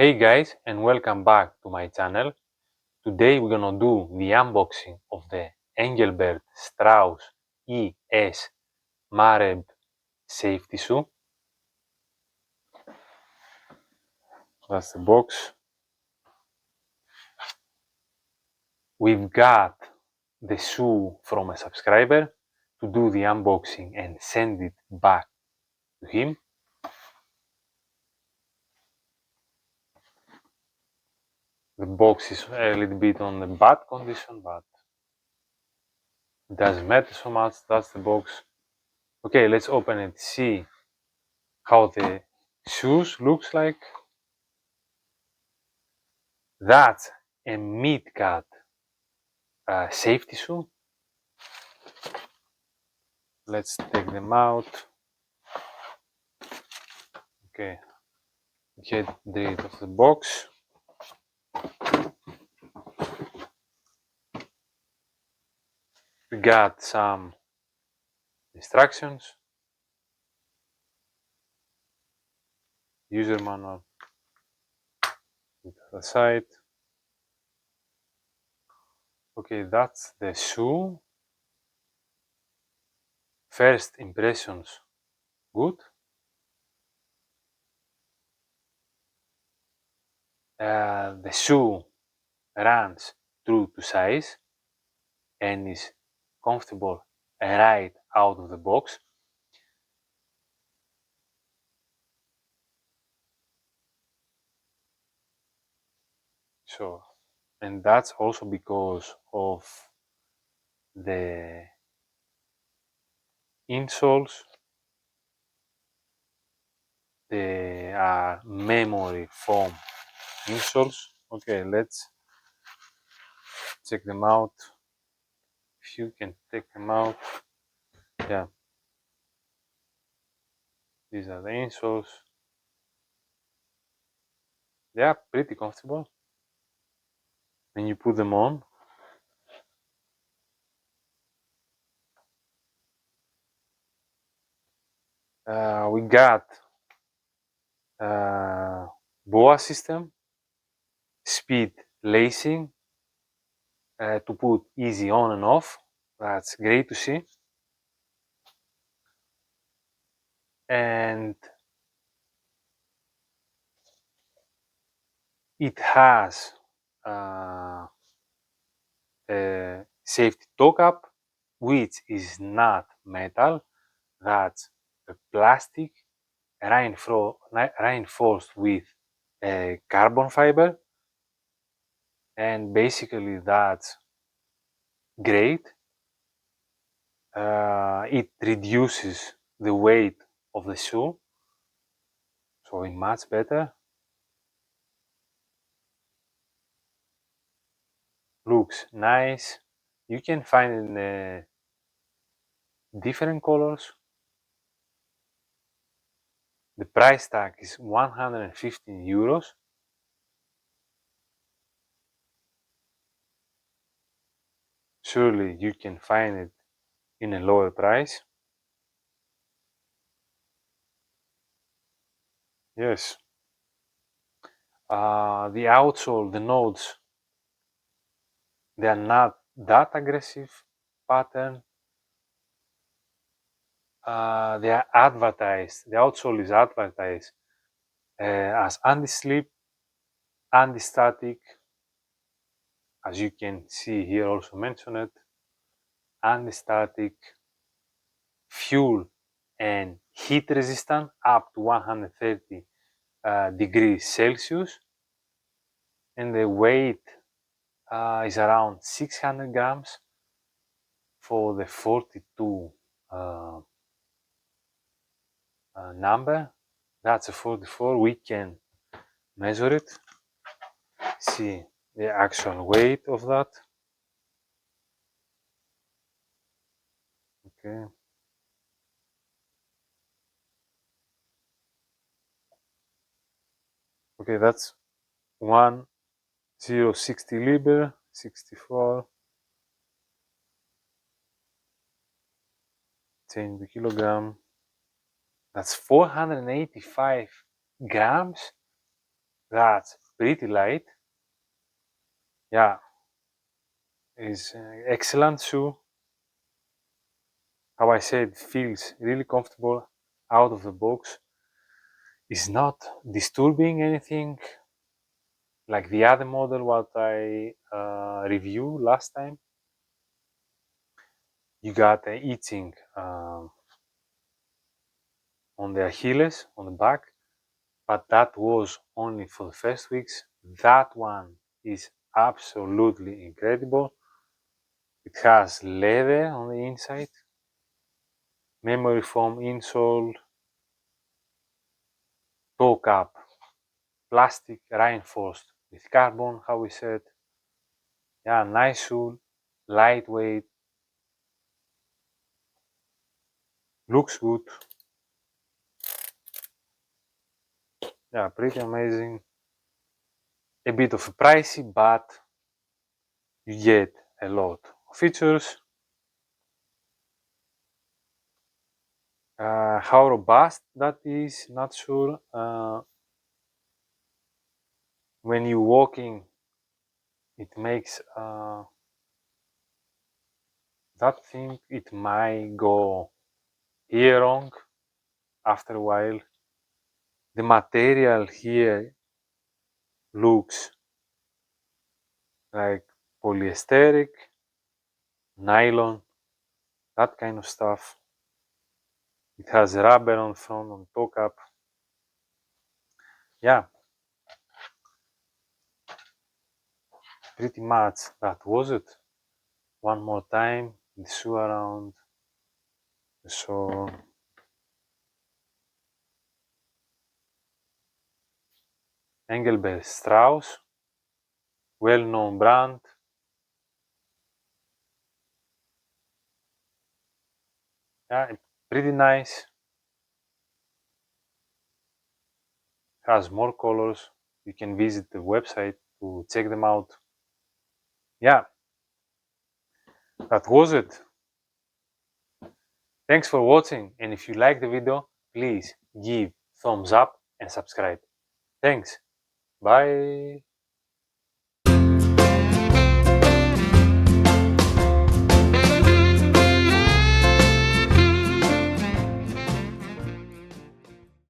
Hey guys, and welcome back to my channel. Today we're gonna do the unboxing of the Engelbert Strauss ES Mareb safety shoe. That's the box. We've got the shoe from a subscriber to do the unboxing and send it back to him. The box is a little bit on the bad condition, but it doesn't matter so much. That's the box. Okay, let's open it, see how the shoes looks like. That's a mid-cut safety shoe. Let's take them out. Okay, get rid of the box. We got some instructions, user manual to the side. Okay, that's the shoe. First impressions, good. The shoe runs true to size and is comfortable right out of the box. So, and that's also because of the insoles. They are memory foam insoles. Okay, let's check them out. If you can take them out, yeah, these are the insoles. They are pretty comfortable when you put them on. We got BOA system, speed lacing to put easy on and off. That's great to see. And it has a safety toe cap, which is not metal. That's a plastic reinforced with carbon fiber, and basically that's great. It reduces the weight of the shoe, so it's much better. Looks nice. You can find it in different colors. The price tag is 115 euros. Surely you can find it in a lower price. Yes. The outsole, the nodes, they are not that aggressive pattern. They are advertised, the outsole is advertised as anti-slip, anti-static, as you can see here also mentioned, anti-static, fuel and heat resistant up to 130 degrees Celsius, and the weight is around 600 grams for the 42 number. That's a 44. We can measure it, see the actual weight of that. Okay. Okay, that's 1060 liber, 64, change the kilogram. That's 485 grams. That's pretty light. Yeah, it's excellent shoe. How I said, feels really comfortable out of the box. It's not disturbing anything like the other model what I reviewed last time. You got itching on the Achilles, on the back, but that was only for the first weeks. That one is absolutely incredible. It has leather on the inside, memory foam insole, toe cap, plastic reinforced with carbon, how we said. Yeah, nice shoe, lightweight, looks good. Yeah, pretty amazing. A bit of pricey, but you get a lot of features. How robust that is, not sure. When you're walking, it makes that thing, it might go here wrong after a while. The material here looks like polyesteric, nylon, that kind of stuff. It has rubber on front, on toe cap. Yeah, pretty much that was it. One more time, the shoe around. So Engelbert Strauss, well-known brand. Yeah, pretty nice. Has more colors. You can visit the website to check them out. Yeah, that was it. Thanks for watching, and if you like the video, please give thumbs up and subscribe. Thanks. Bye.